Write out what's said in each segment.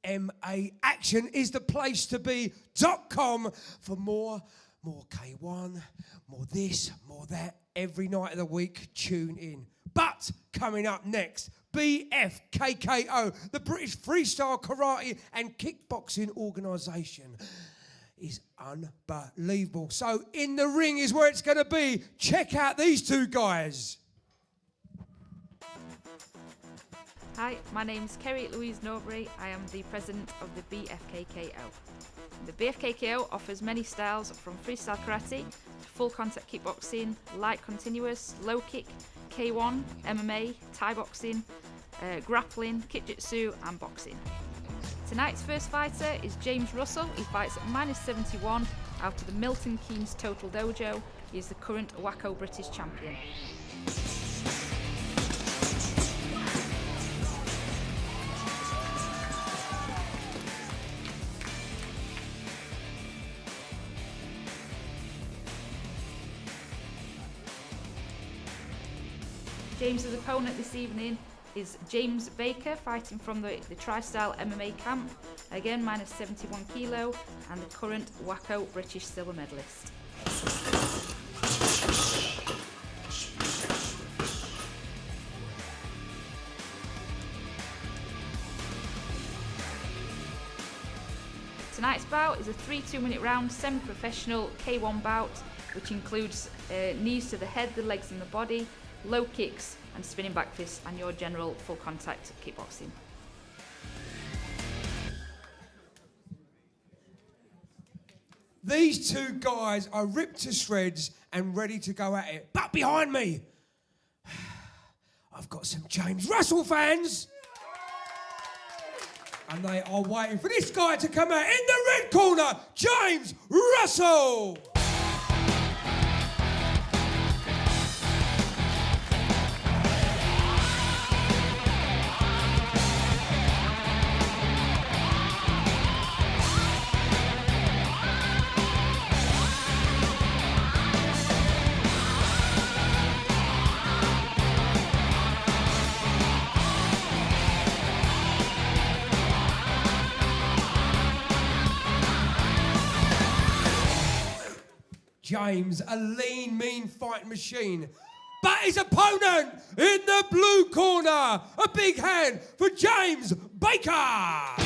MAaction is the place to be.com for more K1, more this, more that. Every night of the week, tune in. But coming up next, BFKO, the British Freestyle Karate and Kickboxing Organisation, is unbelievable. So in the ring is where it's going to be. Check out these two guys. Hi, my name is Kerry Louise Norbury. I am the president of the BFKO. The BFKO offers many styles from freestyle karate, full contact kickboxing, light continuous, low kick, K1, MMA, Thai boxing, grappling, kick-jitsu and boxing. Tonight's first fighter is James Russell. He fights at -71 out of the Milton Keynes Total Dojo. He is the current WACO British champion. James's opponent this evening is James Baker, fighting from the Tri-Style MMA camp, again -71 kilo, and the current WACO British silver medalist. Tonight's bout is a 3 2-minute round semi-professional K1 bout, which includes knees to the head, the legs and the body, low kicks and spinning back fists, and your general full contact kickboxing. These two guys are ripped to shreds and ready to go at it. But behind me, I've got some James Russell fans. And they are waiting for this guy to come out. In the red corner, James Russell. James, a lean, mean fight machine. But his opponent in the blue corner, a big hand for James Baker.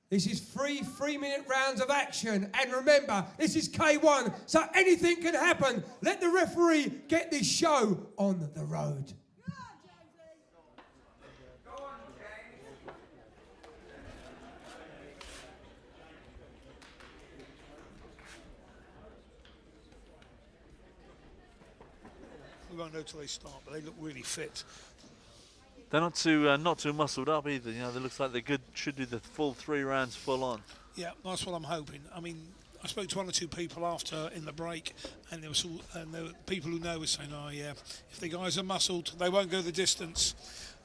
This is three 3-minute rounds of action. And remember, this is K1, so anything can happen. Let the referee get this show on the road. We won't know till they start, but they look really fit. They're not too muscled up either. You know, they looks like they should do the full 3 rounds full on. Yeah, that's what I'm hoping. I mean, I spoke to 1 or 2 people after in the break, and there were people who know were saying, "Oh yeah, if the guys are muscled, they won't go the distance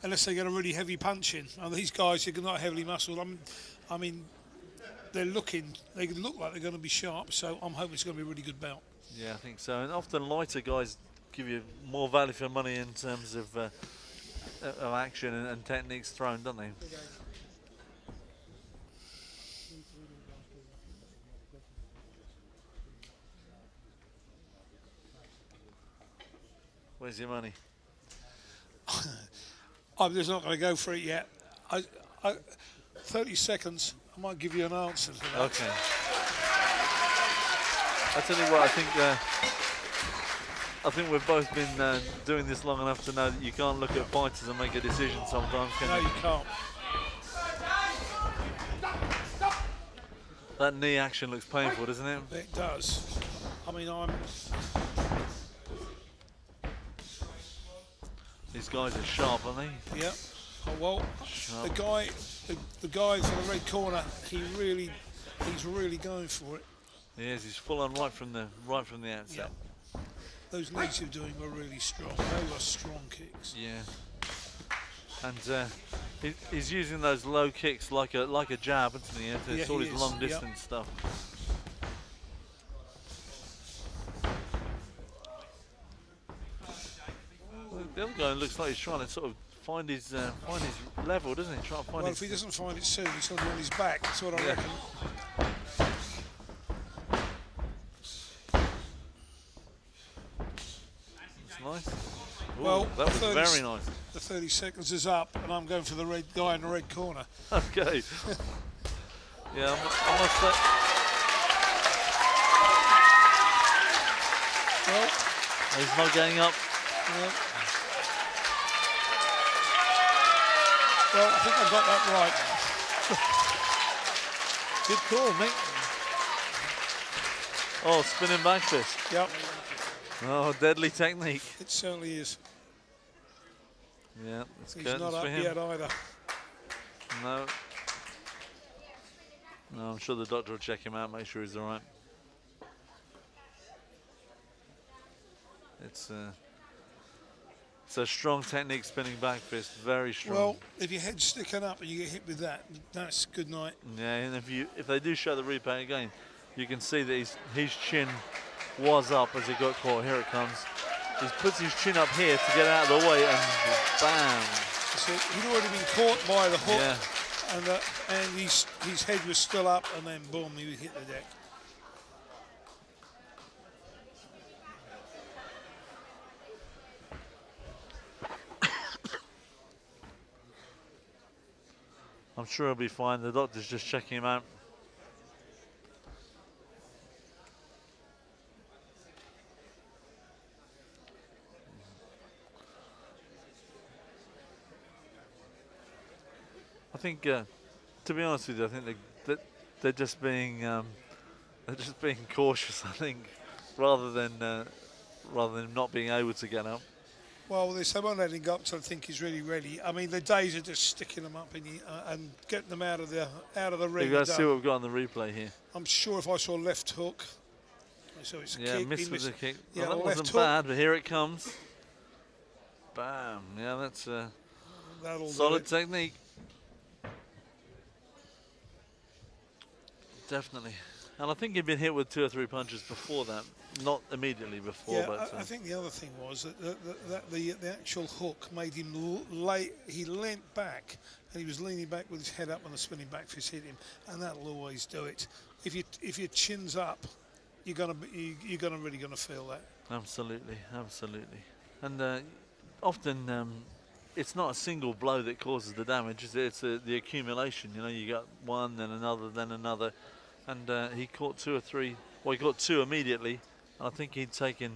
unless they get a really heavy punch in." And these guys are not heavily muscled. I mean, they look like they're going to be sharp. So I'm hoping it's going to be a really good bout. Yeah, I think so. And often lighter guys give you more value for money in terms of action and techniques thrown, don't they? Where's your money? I'm just not going to go for it yet. 30 seconds, I might give you an answer to that. Okay. I tell you what, I think we've both been doing this long enough to know that you can't look at fighters and make a decision sometimes, can you? No, you can't. That knee action looks painful, doesn't it? It does. I mean, These guys are sharp, aren't they? Yeah. Oh, well, Sharp. the guy from the red corner, he's really going for it. Yes, he's full on right from the outset. Yeah. Those knees you're doing were really strong. They were strong kicks. Yeah. And he's using those low kicks like a jab, isn't he? It's all his long distance stuff. Well, the other guy looks like he's trying to sort of find his level, doesn't he? Trying to find Well, if he doesn't find it soon, he's going to be on his back. That's what I reckon. It's nice. Ooh, Well, that was very nice. The 30 seconds is up, and I'm going for the red guy in the red corner. Okay. Yeah, I must say. Well, He's not getting up. yeah. Well, I think I got that right. Good call, Mick. Oh, spinning back fist. Yep, Oh, deadly technique. it certainly is. Yeah, it's He's curtains not up for him. yet either. No. No, I'm sure the doctor will check him out, make sure he's all right. It's a strong technique, spinning back fist, very strong. Well, if your head's sticking up and you get hit with that, that's good night. Yeah, and if they do show the replay again, you can see that his chin was up as he got caught. Here it comes. He puts his chin up here to get out of the way, and bam. So he'd already been caught by the hook, Yeah. and his head was still up, and then boom, he would hit the deck. I'm sure he'll be fine. The doctor's just checking him out. I think, to be honest with you, I think they're just being cautious. I think, rather than not being able to get up. Well, they won't let him go up till I think he's really ready. I mean, the days are just sticking them up and getting them out of the ring. You guys see what we've got on the replay here. I'm sure if I saw left hook, so it's a kick. Missed with the kick. Yeah, Well, that left wasn't hook. bad, but here it comes. Bam! Yeah, that's That'll do solid it. technique. Definitely. And I think he'd been hit with 2 or 3 punches before that. Not immediately before, Yeah, but I think the other thing was that the actual hook made him lay. He leant back, and he was leaning back with his head up, and the spinning back fist hit him, and that'll always do it. If your chin's up, you're really gonna feel that. absolutely. And often it's not a single blow that causes the damage. It's the accumulation. You know, you got one, then another, and he caught 2 or 3. Well, he got 2 immediately. I think he'd taken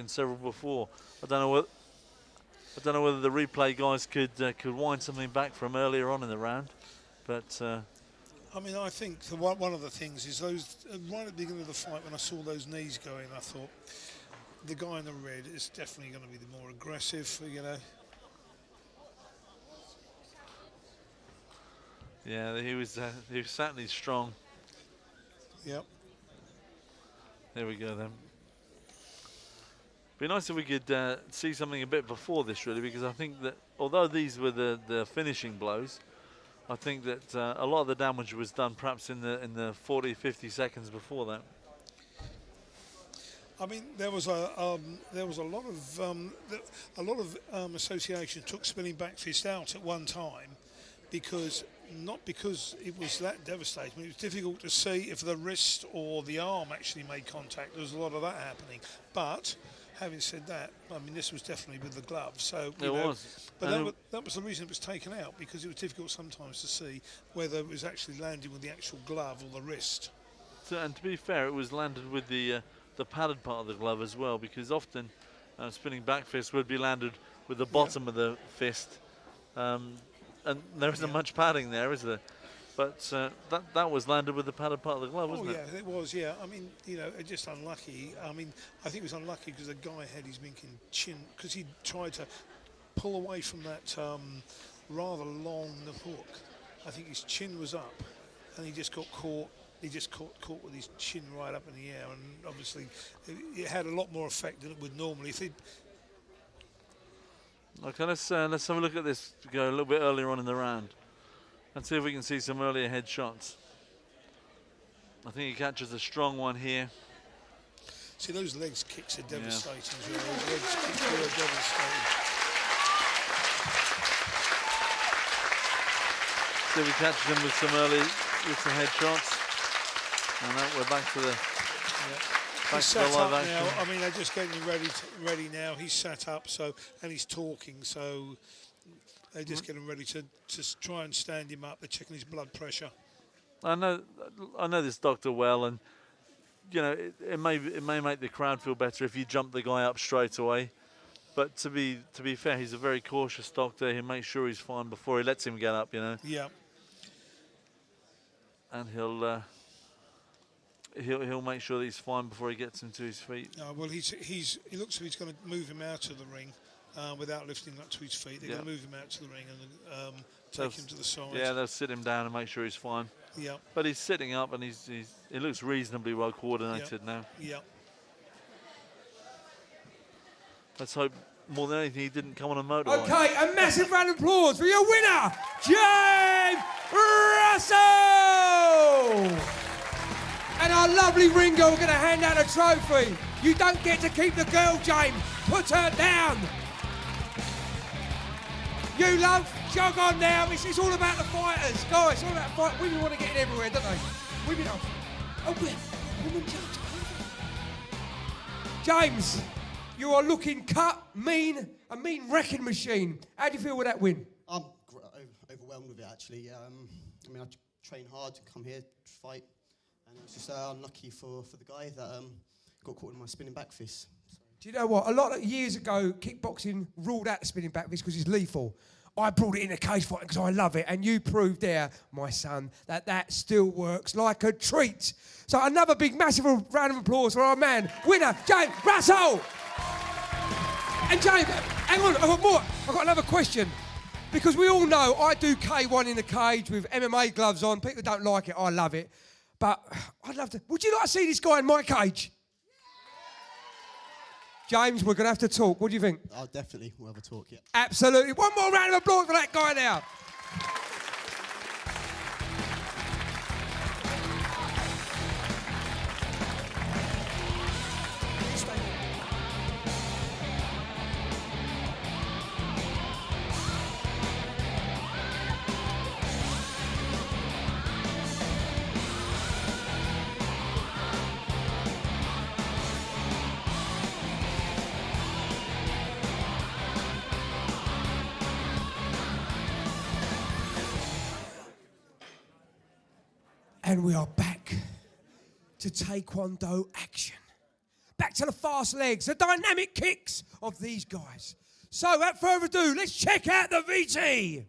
several before. I don't know whether the replay guys could wind something back from earlier on in the round, but I mean, I think one of the things is those right at the beginning of the fight when I saw those knees going, I thought the guy in the red is definitely going to be the more aggressive. You know. yeah, he was certainly strong. Yep. There we go then. Be nice if we could see something a bit before this, really, because I think that although these were the finishing blows, I think that a lot of the damage was done perhaps in the 40, 50 seconds before that. I mean, there was a lot of association took spinning back fist out at one time, because it was that devastating. It was difficult to see if the wrist or the arm actually made contact. There was a lot of that happening. But having said that, I mean, this was definitely with the glove. So It was. But that was the reason it was taken out, because it was difficult sometimes to see whether it was actually landing with the actual glove or the wrist. And to be fair, it was landed with the padded part of the glove as well, because often spinning back fist would be landed with the bottom of the fist. And there isn't much padding there, is there? But that was landed with the padded part of the glove, wasn't it? Oh, yeah, it was, yeah. I mean, you know, just unlucky. I mean, I think it was unlucky because the guy had his winking chin, because he tried to pull away from that rather long hook. I think his chin was up, and he just got caught. He just caught with his chin right up in the air, and obviously it had a lot more effect than it would normally. If Okay, let's have a look at this. Go a little bit earlier on in the round, and see if we can see some earlier head shots. I think he catches a strong one here. See, those legs kicks are devastating. Those legs kicks are devastating. See if we catch him with some head shots. And now we're back to the live action. Now. I mean, they're just getting ready now. He's sat up, and he's talking, so they're just getting ready to try and stand him up. They're checking his blood pressure. I know this doctor well, and you know it may make the crowd feel better if you jump the guy up straight away. But to be fair, he's a very cautious doctor. He makes sure he's fine before he lets him get up. You know. Yeah. And he'll make sure that he's fine before he gets him to his feet. Well, he looks as if he's going to move him out of the ring without lifting up to his feet. They're going to move him out to the ring and take him to the side. Yeah, they'll sit him down and make sure he's fine. Yeah. But he's sitting up, and he looks reasonably well coordinated now. Yeah. Let's hope more than anything he didn't come on a motorbike. Okay, a massive round of applause for your winner, James Russell! And our lovely ring girl, we're going to hand out a trophy. You don't get to keep the girl, James. Put her down. You love, jog on now. It's all about the fighters. Guys, it's all about fight. Women want to get in everywhere, don't they? Women are. Oh, women judge. James, you are looking cut, mean, a mean wrecking machine. How do you feel with that win? I'm overwhelmed with it, actually. I mean, I train hard to come here to fight, and it was just unlucky for the guy that got caught in my spinning back fist. So. Do you know what? A lot of years ago, kickboxing ruled out the spinning back fist because it's lethal. I brought it in a cage fight because I love it, and you proved there, my son, that still works like a treat. So another big, massive round of applause for our man, winner, James Russell! And James, hang on, I've got more. I've got another question. Because we all know I do K1 in the cage with MMA gloves on. People don't like it, I love it. But I'd love to. Would you like to see this guy in my cage? James, we're going to have to talk. What do you think? I'll definitely. We'll have a talk, yeah. Absolutely. One more round of applause for that guy now. And we are back to Taekwondo action. Back to the fast legs, the dynamic kicks of these guys. So, without further ado, let's check out the VT.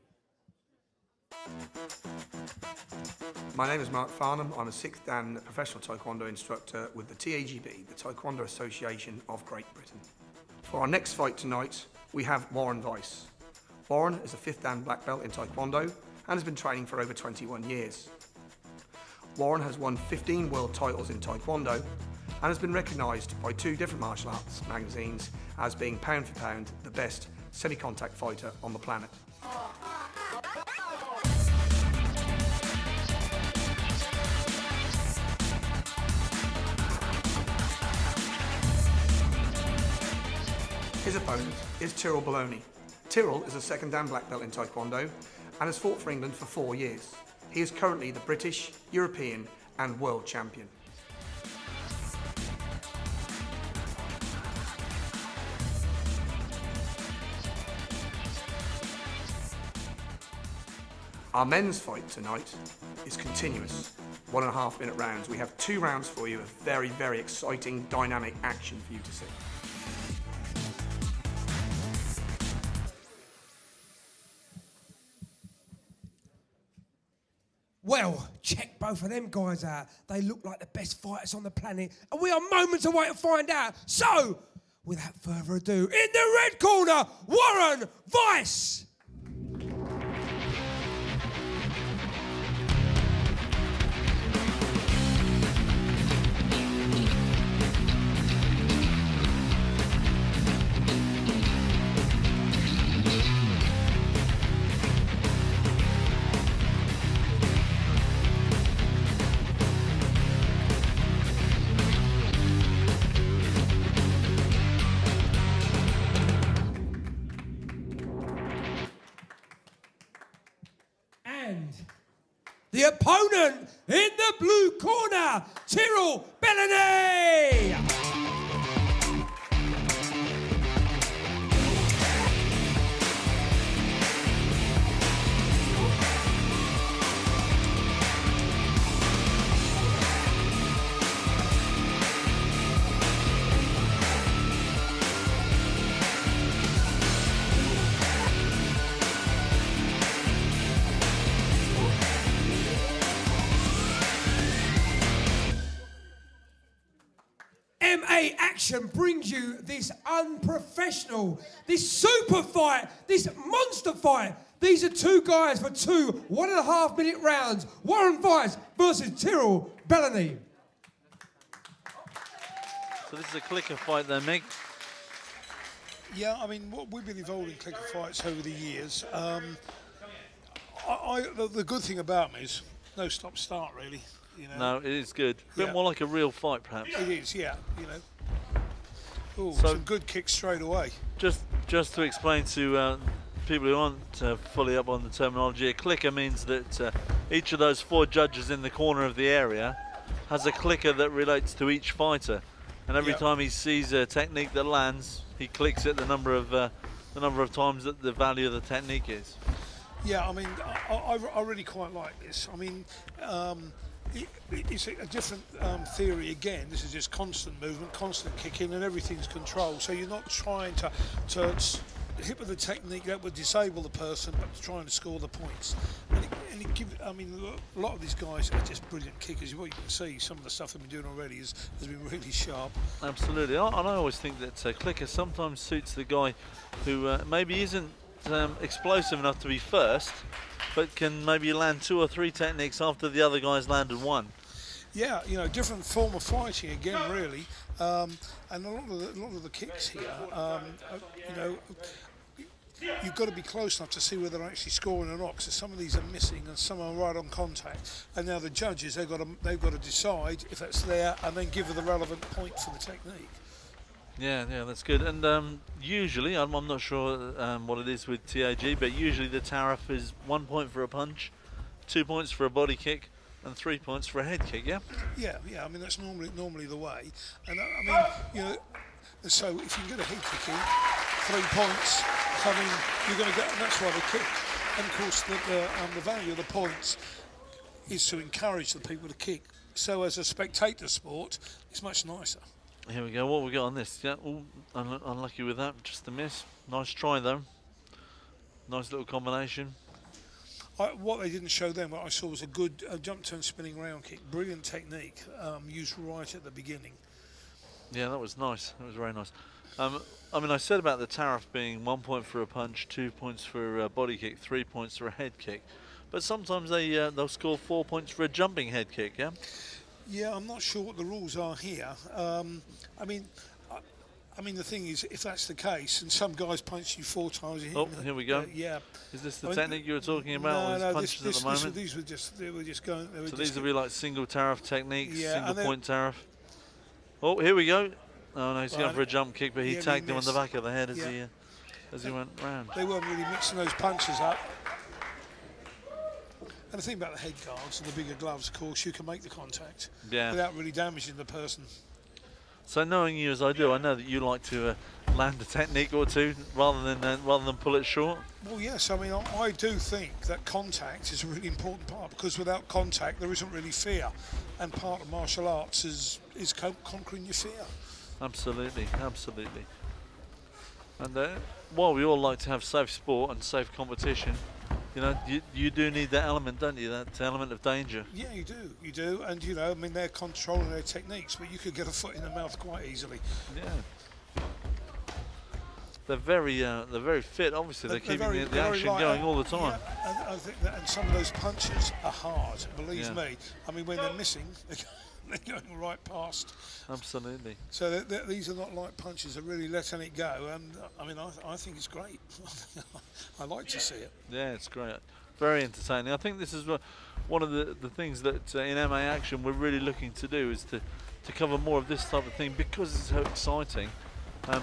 My name is Mark Farnham. I'm a 6th Dan professional Taekwondo instructor with the TAGB, the Taekwondo Association of Great Britain. For our next fight tonight, we have Warren Weiss. Warren is a 5th Dan black belt in Taekwondo and has been training for over 21 years. Warren has won 15 world titles in Taekwondo and has been recognised by 2 different martial arts magazines as being pound for pound the best semi-contact fighter on the planet. His opponent is Tyrrell Bologna. Tyrrell is a 2nd Dan black belt in Taekwondo and has fought for England for 4 years. He is currently the British, European and world champion. Our men's fight tonight is continuous, 1.5 minute rounds. We have 2 rounds for you of very, very exciting, dynamic action for you to see. Well, check both of them guys out. They look like the best fighters on the planet, and we are moments away to find out. So, without further ado, in the red corner, Warren Vice. And the opponent in the blue corner, Tyrrell Bellany. MAaction brings you this unprofessional, this super fight, this monster fight. These are two guys for two 1.5 minute rounds. Warren Vice versus Tyrrell Bellany. So this is a clicker fight then, Mick. Yeah, I mean, we've been involved in clicker fights over the years. The good thing about them is no stop-start, really. You know? No, it is good. A bit more like a real fight, perhaps. It is, yeah. You know. Ooh, So- some good kicks straight away. Just to explain to people who aren't fully up on the terminology, a clicker means that each of those 4 judges in the corner of the area has a clicker that relates to each fighter, and every time he sees a technique that lands, he clicks it the number of times that the value of the technique is. Yeah, I mean, I really quite like this. I mean, it's a different theory again. This is just constant movement, constant kicking, and everything's controlled. So you're not trying to hit with a technique that would disable the person, but trying to score the points. And it gives, I mean, a lot of these guys are just brilliant kickers. What you can see, some of the stuff they've been doing already has been really sharp. Absolutely, and I always think that clicker sometimes suits the guy who maybe isn't explosive enough to be first, but can maybe land 2 or 3 techniques after the other guy's landed one. Yeah, you know, different form of fighting again, really. And a lot of the kicks here, you know, you've got to be close enough to see whether they're actually scoring or not, because some of these are missing and some are right on contact. And now the judges, they've got to decide if that's there and then give her the relevant point for the technique. Yeah, that's good. And usually, I'm not sure what it is with TAG, but usually the tariff is 1 point for a punch, 2 points for a body kick, and 3 points for a head kick. Yeah. Yeah. I mean, that's normally the way. And I mean, you know, so if you can get a head kick in, 3 points. I mean, you're going to get, and that's why they kick. And of course, the value of the points is to encourage the people to kick. So as a spectator sport, it's much nicer. Here we go. What we got on this? Yeah, unlucky with that. Just a miss. Nice try though. Nice little combination. What they didn't show then, what I saw was a good jump turn spinning round kick. Brilliant technique, used right at the beginning. Yeah, that was nice. That was very nice. I mean, I said about the tariff being 1 point for a punch, 2 points for a body kick, 3 points for a head kick. But sometimes they'll score 4 points for a jumping head kick, yeah? Yeah, I'm not sure what the rules are here. I mean, the thing is, if that's the case, and some guys punch you 4 times, Oh, here we go. Yeah. Is this the technique you were talking about? No, punches at the moment? these were just going. So these will be like single tariff techniques, Yeah, single point tariff. Oh, here we go. Oh no, he's going for a jump kick, but he Yeah, tagged he him on the missed. back of the head as he went round. They weren't really mixing those punches up. And the thing about the head guards and the bigger gloves, of course, you can make the contact without really damaging the person. So knowing you as I do, I know that you like to land a technique or two rather than pull it short. Well, yes, I mean, I do think that contact is a really important part, because without contact there isn't really fear, and part of martial arts is conquering your fear. Absolutely. And while we all like to have safe sport and safe competition, you know, you do need that element, don't you? That element of danger. Yeah, you do, and you know, I mean, they're controlling their techniques, but you could get a foot in the mouth quite easily. Yeah. they're very fit. Obviously, they're keeping the very action light. going all the time. Yeah, and I think that, and some of those punches are hard. Believe Yeah. me. I mean, when they're missing, they're going right past. Absolutely. So these are not light punches. They're really letting it go. And I mean, I think it's great. I like to see it. Yeah, it's great. Very entertaining. I think this is one of the things that in MA Action we're really looking to do is to cover more of this type of thing because it's so exciting,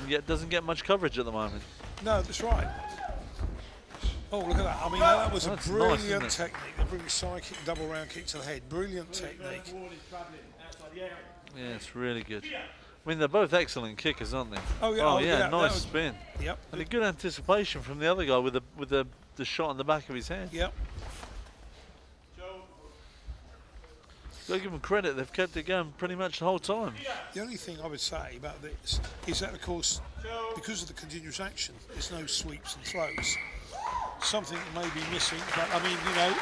yet doesn't get much coverage at the moment. No, that's right. Oh, look at that. I mean, that was That's a nice, brilliant isn't it? technique. The brilliant side kick, double round kick to the head. Brilliant technique. Yeah, it's really good. I mean, they're both excellent kickers, aren't they? Oh, yeah. Oh, oh, yeah, that nice was- spin. Yep. And a good anticipation from the other guy with the shot in the back of his head. Yep. Got to give them credit, they've kept it going pretty much the whole time. The only thing I would say about this is that, of course, because of the continuous action, there's no sweeps and throws. Something may be missing, but I mean, you know,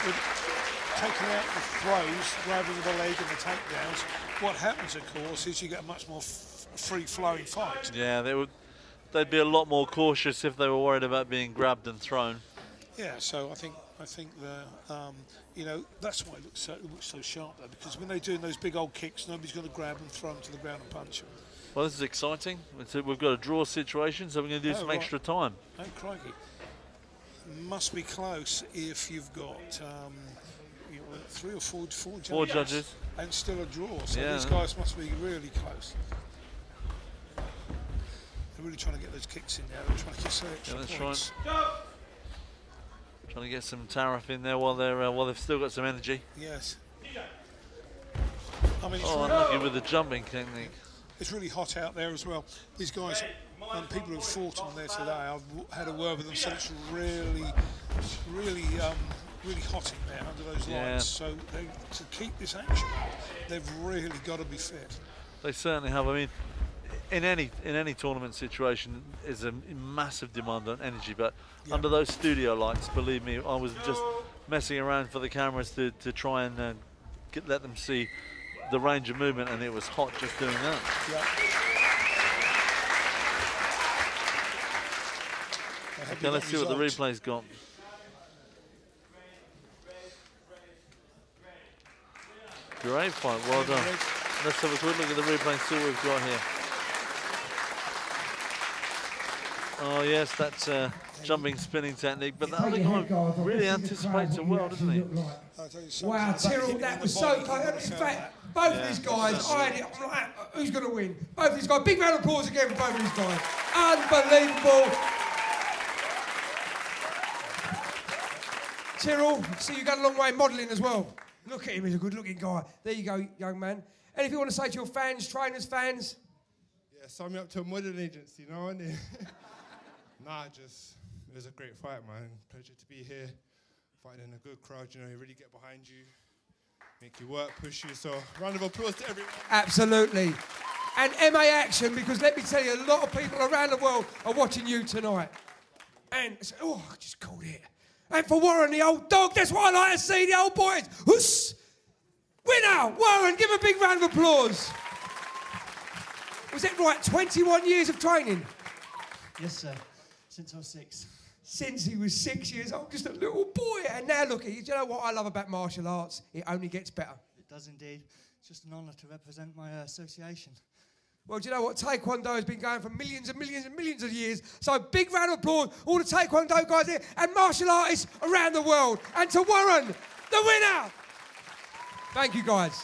with taking out the throws, grabbing the leg and the takedowns, what happens, of course, is you get a much more free-flowing fight. Yeah, they'd be a lot more cautious if they were worried about being grabbed and thrown. Yeah, so I think you know, that's why it looks so sharp though, because when they're doing those big old kicks, nobody's going to grab and throw them to the ground and punch them. Well, this is exciting. We've got a draw situation, so we're going to do Oh, some right. extra time. Oh, crikey. Must be close if you've got you know, 3 or 4 judges. 4 judges. And still a draw, so Yeah. these guys must be really close. They're really trying to get those kicks in there. They're trying to get some extra that's points. Trying to get some tariff in there while they've still got some energy. Yes. I mean, Oh, unlucky with the jumping technique. it's really hot out there as well. These guys and people who've fought on there today, I've had a word with them, so it's really hot in there under those Yeah. lights. So to keep this action up, they've really got to be fit. They certainly have. I mean, in any tournament situation, is a massive demand on energy. But Yeah. under those studio lights, believe me, I was just messing around for the cameras to try and let them see the range of movement, and it was hot just doing that. Yeah. Okay, let's see what the replay's got. Great fight, well done. Let's have a quick look at the replay and see what we've got here. Oh yes, that's jumping, spinning technique, but the other guy really anticipates it well, doesn't he? I'll tell you something. Wow, Tyrrell, that was so close. In fact, both of these guys, I had it, I'm like, who's going to win? Both of these guys. Big round of applause again for both of these guys. Unbelievable. Tyrrell, see you got a long way modelling as well. Look at him, he's a good-looking guy. There you go, young man. Anything you want to say to your fans, trainers, fans? Yeah, sign me up to a modelling agency, you know, innit? Nah, it was a great fight, man. Pleasure to be here, fighting in a good crowd, you know, you really get behind you, make you work, push you, so round of applause to everyone. Absolutely. And MA Action, because let me tell you, a lot of people around the world are watching you tonight. And, oh, I just called it. And for Warren, the old dog, that's what I like to see, the old boys. Whoosh! Winner, Warren, give him a big round of applause. Was it right, 21 years of training? Yes, sir. Since I was 6. Since he was 6 years old, just a little boy. And now look, you know what I love about martial arts? It only gets better. It does indeed. It's just an honour to represent my association. Well, do you know what? Taekwondo has been going for millions and millions and millions of years. So big round of applause, all the Taekwondo guys here and martial artists around the world. And to Warren, the winner. Thank you, guys.